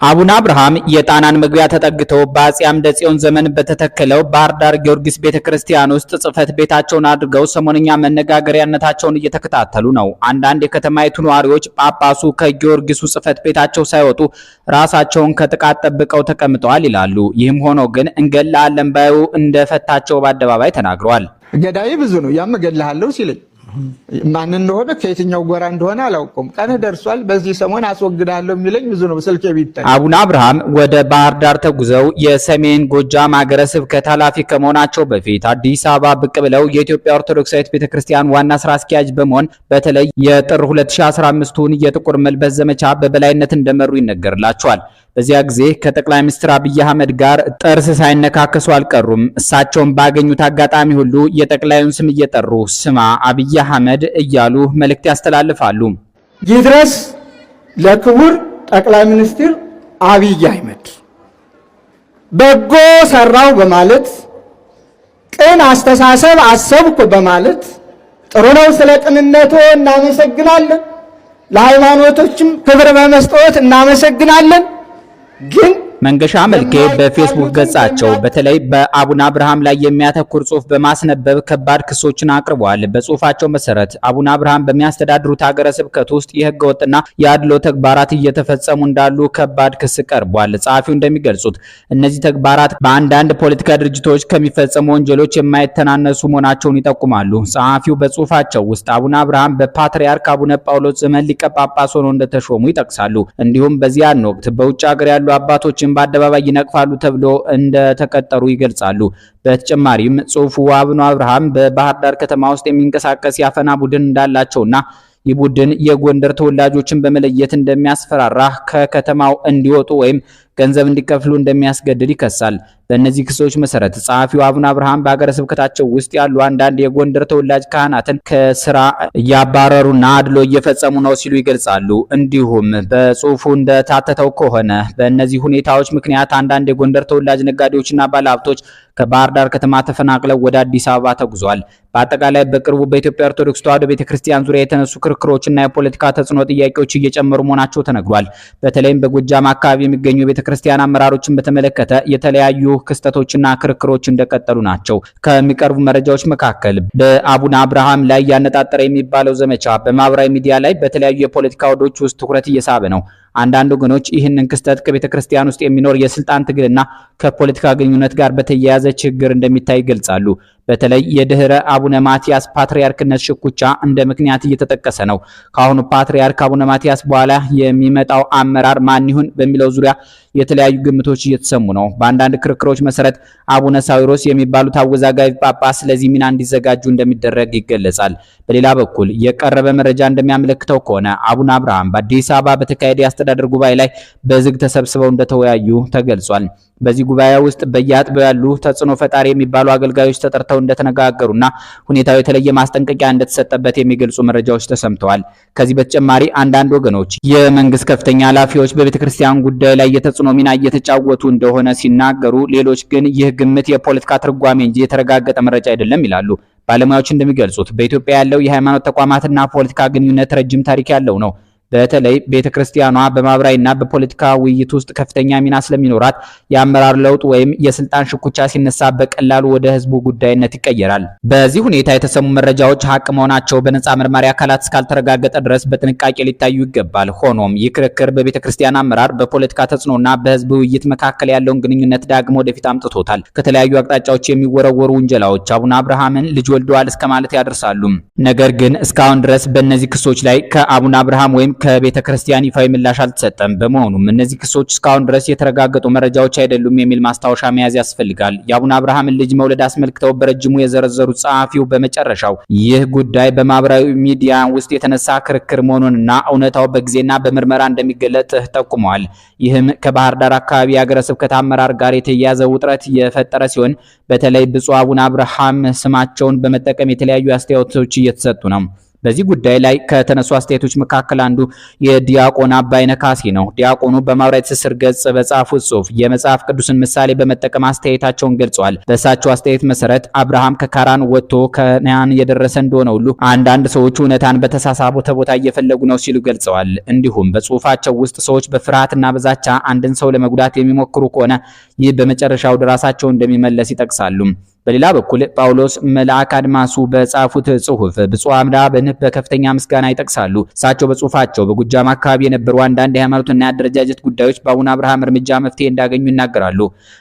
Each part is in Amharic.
አቡነ አብርሃም የጣናን መግቢያ ተጠግተው በአፄ አምደ ጽዮን ዘመን በተተከለው ባህር ዳር ጊዮርጊስ ቤተክርስቲያን ውስጥ ጽሕፈት ቤታቸውን አድርገው ሰሞነኛ መነጋገሪያነታቸውን እየተከታተሉ ነው። አንዳንድ የከተማይቱ ነዋሪዎች ጳጳሱ ከጊዮርጊሱ ጽሕፈት ቤታቸው ሳይወጡ ራሳቸውን ከጥቃት ጠብቀው ተቀምጠዋል ይላሉ። ይህም ሆኖ ግን እንገላለን ባዩ እንደፈታቸው በአደባባይ ተናግረዋል። ገዳይ ብዙ ነው ያመገላለው ሲለኝ ማን እንደሆነ ከየትኛው ጎራ እንደሆነ አላውቅም። ቀን ደርሷል በዚህ ሰሞን አስወግዳለሁ የሚለኝ ብዙ ነው ስልኬ ቢታይ። አቡነ አብርሃም ወደ ባህር ዳር ተጉዘው የሰሜን ጎጃም ሀገረ ስብከት ኃላፊ ከመሆናቸው በፊት አዲስ አበባ ብቅ ብለው የኢትዮጵያ ኦርቶዶክሳዊት ቤተክርስቲያን ዋና ስራ አስኪያጅ በመሆን በተለይ የጥር 2015ቱን የጥቁር መልበስ ዘመቻ በበላይነት እንደመሩ ይነገርላቸዋል። በዚያ ጊዜ ከጠቅላይ ሚኒስትር አብይ አህመድ ጋር ጥርስ ሳይነካከሱ አልቀሩም። እሳቸውን ባገኙት አጋጣሚ ሁሉ የጠቅላዩን ስም እየጠሩ ስማ አብይ አህመድ እያሉ መልእክት ያስተላልፋሉ። ይድረስ ለክቡር ጠቅላይ ሚኒስትር አብይ አህመድ በጎ ሰራው በማለት ቅን አስተሳሰብ አሰብኩ በማለት ጥሩ ነው ስለ ቅንነቶ እናመሰግናለን። ለሃይማኖቶችም ክብር በመስጠት እናመሰግናለን። ግን መንገሻ መልኬ በፌስቡክ ገጻቸው በተለይ በአቡነ አብርሃም ላይ የሚያተኩር ጽሑፍ በማስነበብ ከባድ ክሶችን አቅርበዋል። በጽሑፋቸው መሰረት አቡነ አብርሃም በሚያስተዳድሩት ሀገረ ስብከት ውስጥ የሕገ ወጥና የአድሎ ተግባራት እየተፈጸሙ እንዳሉ ከባድ ክስ ቀርቧል። ጸሐፊው እንደሚገልጹት እነዚህ ተግባራት በአንዳንድ ፖለቲካ ድርጅቶች ከሚፈጸሙ ወንጀሎች የማይተናነሱ መሆናቸውን ይጠቁማሉ። ጸሐፊው በጽሑፋቸው ውስጥ አቡነ አብርሃም በፓትርያርክ አቡነ ጳውሎስ ዘመን ሊቀ ጳጳስ ሆነው እንደተሾሙ ይጠቅሳሉ። እንዲሁም በዚያን ወቅት በውጭ ሀገር ያሉ አባቶችን በአደባባይ ይነቅፋሉ ተብሎ እንደተቀጠሩ ይገልጻሉ። በተጨማሪም ጽሑፉ አቡነ አብርሃም በባህር ዳር ከተማ ውስጥ የሚንቀሳቀስ ያፈና ቡድን እንዳላቸውና ይህ ቡድን የጎንደር ተወላጆችን በመለየት እንደሚያስፈራራ ከከተማው እንዲወጡ ወይም ገንዘብ እንዲከፍሉ እንደሚያስገድድ ይከሳል። በእነዚህ ክሶች መሰረት ጸሐፊው አቡነ አብርሃም በሀገረ ስብከታቸው ውስጥ ያሉ አንዳንድ የጎንደር ተወላጅ ካህናትን ከስራ እያባረሩና አድሎ እየፈጸሙ ነው ሲሉ ይገልጻሉ። እንዲሁም በጽሑፉ እንደታተተው ከሆነ በእነዚህ ሁኔታዎች ምክንያት አንዳንድ የጎንደር ተወላጅ ነጋዴዎችና ባለሀብቶች ከባህር ዳር ከተማ ተፈናቅለው ወደ አዲስ አበባ ተጉዟል። በአጠቃላይ በቅርቡ በኢትዮጵያ ኦርቶዶክስ ተዋሕዶ ቤተክርስቲያን ዙሪያ የተነሱ ክርክሮችና የፖለቲካ ተጽዕኖ ጥያቄዎች እየጨመሩ መሆናቸው ተነግሯል። በተለይም በጎጃም አካባቢ የሚገኙ ቤተክርስቲያን አመራሮችን በተመለከተ የተለያዩ ክስተቶችና ክርክሮች እንደቀጠሉ ናቸው። ከሚቀርቡ መረጃዎች መካከል በአቡነ አብርሃም ላይ ያነጣጠረ የሚባለው ዘመቻ በማህበራዊ ሚዲያ ላይ በተለያዩ የፖለቲካ ወዶች ውስጥ ትኩረት እየሳበ ነው። አንዳንድ ወገኖች ይህንን ክስተት ከቤተክርስቲያን ውስጥ የሚኖር የስልጣን ትግልና ከፖለቲካ ግንኙነት ጋር በተያያዘ ችግር እንደሚታይ ይገልጻሉ። በተለይ የድህረ አቡነ ማቲያስ ፓትርያርክነት ሽኩቻ እንደ ምክንያት እየተጠቀሰ ነው። ከአሁኑ ፓትርያርክ አቡነ ማቲያስ በኋላ የሚመጣው አመራር ማን ይሁን በሚለው ዙሪያ የተለያዩ ግምቶች እየተሰሙ ነው። በአንዳንድ ክርክሮች መሰረት አቡነ ሳዊሮስ የሚባሉት አወዛጋቢ ጳጳስ ለዚህ ሚና እንዲዘጋጁ እንደሚደረግ ይገለጻል። በሌላ በኩል የቀረበ መረጃ እንደሚያመለክተው ከሆነ አቡነ አብርሃም በአዲስ አበባ በተካሄደ የአስተዳደር ጉባኤ ላይ በዝግ ተሰብስበው እንደተወያዩ ተገልጿል። በዚህ ጉባኤ ውስጥ በየአጥቢያው ያሉ ተጽዕኖ ፈጣሪ የሚባሉ አገልጋዮች ተጠርተው እንደተነጋገሩና ሁኔታው የተለየ ማስጠንቀቂያ እንደተሰጠበት የሚገልጹ መረጃዎች ተሰምተዋል። ከዚህ በተጨማሪ አንዳንድ ወገኖች የመንግስት ከፍተኛ ኃላፊዎች በቤተክርስቲያን ጉዳይ ላይ የተጽዕኖ ሚና እየተጫወቱ እንደሆነ ሲናገሩ፣ ሌሎች ግን ይህ ግምት የፖለቲካ ትርጓሜ እንጂ የተረጋገጠ መረጃ አይደለም ይላሉ። ባለሙያዎች እንደሚገልጹት በኢትዮጵያ ያለው የሃይማኖት ተቋማትና ፖለቲካ ግንኙነት ረጅም ታሪክ ያለው ነው። በተለይ ቤተክርስቲያኗ በማህበራዊና በፖለቲካ ውይይት ውስጥ ከፍተኛ ሚና ስለሚኖራት የአመራር ለውጥ ወይም የስልጣን ሽኩቻ ሲነሳ በቀላሉ ወደ ህዝቡ ጉዳይነት ይቀየራል። በዚህ ሁኔታ የተሰሙ መረጃዎች ሀቅ መሆናቸው በነፃ መርማሪ አካላት እስካልተረጋገጠ ድረስ በጥንቃቄ ሊታዩ ይገባል። ሆኖም ይህ ክርክር በቤተክርስቲያን አመራር፣ በፖለቲካ ተጽዕኖና በህዝብ ውይይት መካከል ያለውን ግንኙነት ዳግሞ ወደፊት አምጥቶታል። ከተለያዩ አቅጣጫዎች የሚወረወሩ ውንጀላዎች አቡነ አብርሃምን ልጅ ወልደዋል እስከማለት ያደርሳሉ። ነገር ግን እስካሁን ድረስ በእነዚህ ክሶች ላይ ከአቡነ አብርሃም ወይም ከቤተክርስቲያን ይፋዊ ምላሽ አልተሰጠም። በመሆኑም እነዚህ ክሶች እስካሁን ድረስ የተረጋገጡ መረጃዎች አይደሉም የሚል ማስታወሻ መያዝ ያስፈልጋል። የአቡነ አብርሃምን ልጅ መውለድ አስመልክተው በረጅሙ የዘረዘሩት ጸሐፊው በመጨረሻው ይህ ጉዳይ በማህበራዊ ሚዲያ ውስጥ የተነሳ ክርክር መሆኑንና እውነታው በጊዜና በምርመራ እንደሚገለጥ ጠቁመዋል። ይህም ከባህር ዳር አካባቢ የሀገረ ስብከት አመራር ጋር የተያያዘ ውጥረት የፈጠረ ሲሆን በተለይ ብፁዕ አቡነ አብርሃም ስማቸውን በመጠቀም የተለያዩ አስተያየቶች እየተሰጡ ነው። በዚህ ጉዳይ ላይ ከተነሱ አስተያየቶች መካከል አንዱ የዲያቆን አባይነህ ካሴ ነው። ዲያቆኑ በማህበራዊ ትስስር ገጽ በጻፉት ጽሑፍ የመጽሐፍ ቅዱስን ምሳሌ በመጠቀም አስተያየታቸውን ገልጸዋል። በእሳቸው አስተያየት መሰረት አብርሃም ከካራን ወጥቶ ከነዓን የደረሰ እንደሆነ ሁሉ አንዳንድ ሰዎች እውነታን በተሳሳተ ቦታ እየፈለጉ ነው ሲሉ ገልጸዋል። እንዲሁም በጽሑፋቸው ውስጥ ሰዎች በፍርሃትና በዛቻ አንድን ሰው ለመጉዳት የሚሞክሩ ከሆነ ይህ በመጨረሻው ድራሳቸው እንደሚመለስ ይጠቅሳሉ። በሌላ በኩል ጳውሎስ መልአክ አድማሱ በጻፉት ጽሑፍ ብፁዕ አብን በከፍተኛ ምስጋና ይጠቅሳሉ። እሳቸው በጽሑፋቸው በጎጃም አካባቢ የነበሩ አንዳንድ የሃይማኖትና የአደረጃጀት ጉዳዮች በአቡነ አብርሃም እርምጃ መፍትሄ እንዳገኙ ይናገራሉ።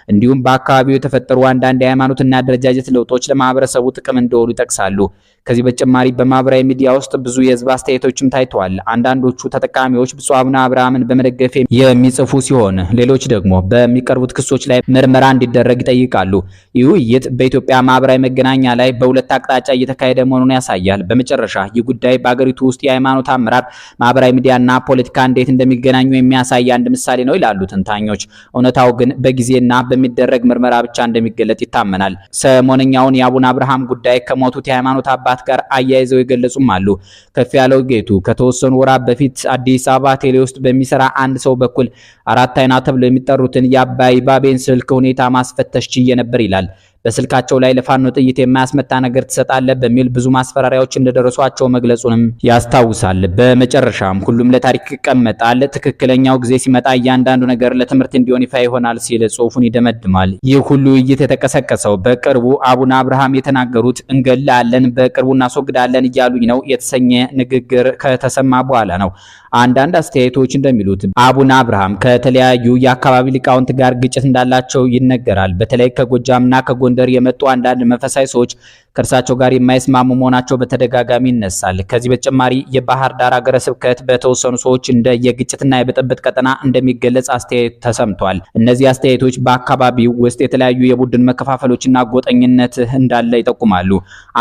እንዲሁም በአካባቢው የተፈጠሩ አንዳንድ የሃይማኖትና የአደረጃጀት ለውጦች ለማህበረሰቡ ጥቅም እንደሆኑ ይጠቅሳሉ። ከዚህ በተጨማሪ በማህበራዊ ሚዲያ ውስጥ ብዙ የህዝብ አስተያየቶችም ታይተዋል። አንዳንዶቹ ተጠቃሚዎች ብፁዕ አቡነ አብርሃምን በመደገፍ የሚጽፉ ሲሆን፣ ሌሎች ደግሞ በሚቀርቡት ክሶች ላይ ምርመራ እንዲደረግ ይጠይቃሉ። ይህ ውይይት በኢትዮጵያ ማህበራዊ መገናኛ ላይ በሁለት አቅጣጫ እየተካሄደ መሆኑን ያሳያል። በመጨረሻ ይህ ጉዳይ በአገሪቱ ውስጥ የሃይማኖት አመራር፣ ማህበራዊ ሚዲያና ፖለቲካ እንዴት እንደሚገናኙ የሚያሳይ አንድ ምሳሌ ነው ይላሉ ተንታኞች። እውነታው ግን በጊዜና በሚደረግ ምርመራ ብቻ እንደሚገለጥ ይታመናል። ሰሞነኛውን የአቡነ አብርሃም ጉዳይ ከሞቱት የሃይማኖት አባት ጋር አያይዘው ይገለጹም አሉ። ከፍ ያለው ጌቱ ከተወሰኑ ወራት በፊት አዲስ አበባ ቴሌ ውስጥ በሚሰራ አንድ ሰው በኩል አራት አይና ተብለው የሚጠሩትን የአባይ ባቤን ስልክ ሁኔታ ማስፈተሽ ችዬ ነበር ይላል። በስልካቸው ላይ ለፋኖ ጥይት የማያስመታ ነገር ትሰጣለህ በሚል ብዙ ማስፈራሪያዎች እንደደረሷቸው መግለጹንም ያስታውሳል። በመጨረሻም ሁሉም ለታሪክ ይቀመጣል፣ ትክክለኛው ጊዜ ሲመጣ እያንዳንዱ ነገር ለትምህርት እንዲሆን ይፋ ይሆናል ሲል ጽሑፉን ይደመድማል። ይህ ሁሉ ውይይት የተቀሰቀሰው በቅርቡ አቡነ አብርሃም የተናገሩት እንገላለን፣ በቅርቡ እናስወግዳለን እያሉኝ ነው የተሰኘ ንግግር ከተሰማ በኋላ ነው። አንዳንድ አስተያየቶች እንደሚሉት አቡነ አብርሃም ከተለያዩ የአካባቢ ሊቃውንት ጋር ግጭት እንዳላቸው ይነገራል። በተለይ ከጎጃምና ከጎንደር የመጡ አንዳንድ መንፈሳዊ ሰዎች ከእርሳቸው ጋር የማይስማሙ መሆናቸው በተደጋጋሚ ይነሳል። ከዚህ በተጨማሪ የባህር ዳር ሀገረ ስብከት በተወሰኑ ሰዎች እንደ የግጭትና የብጥብጥ ቀጠና እንደሚገለጽ አስተያየት ተሰምቷል። እነዚህ አስተያየቶች በአካባቢው ውስጥ የተለያዩ የቡድን መከፋፈሎችና ጎጠኝነት እንዳለ ይጠቁማሉ።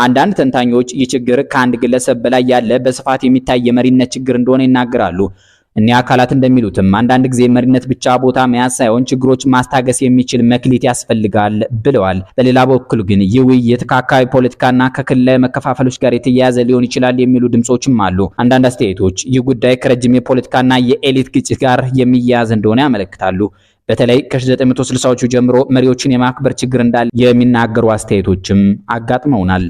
አንዳንድ ተንታኞች ይህ ችግር ከአንድ ግለሰብ በላይ ያለ በስፋት የሚታይ የመሪነት ችግር እንደሆነ ይናገራሉ። እኒህ አካላት እንደሚሉትም አንዳንድ ጊዜ መሪነት ብቻ ቦታ መያዝ ሳይሆን ችግሮች ማስታገስ የሚችል መክሊት ያስፈልጋል ብለዋል። በሌላ በኩል ግን ይህ ውይይት ከአካባቢ ፖለቲካና ከክልላዊ መከፋፈሎች ጋር የተያያዘ ሊሆን ይችላል የሚሉ ድምጾችም አሉ። አንዳንድ አስተያየቶች ይህ ጉዳይ ከረጅም የፖለቲካና የኤሊት ግጭት ጋር የሚያያዝ እንደሆነ ያመለክታሉ። በተለይ ከ1960ዎቹ ጀምሮ መሪዎችን የማክበር ችግር እንዳለ የሚናገሩ አስተያየቶችም አጋጥመውናል።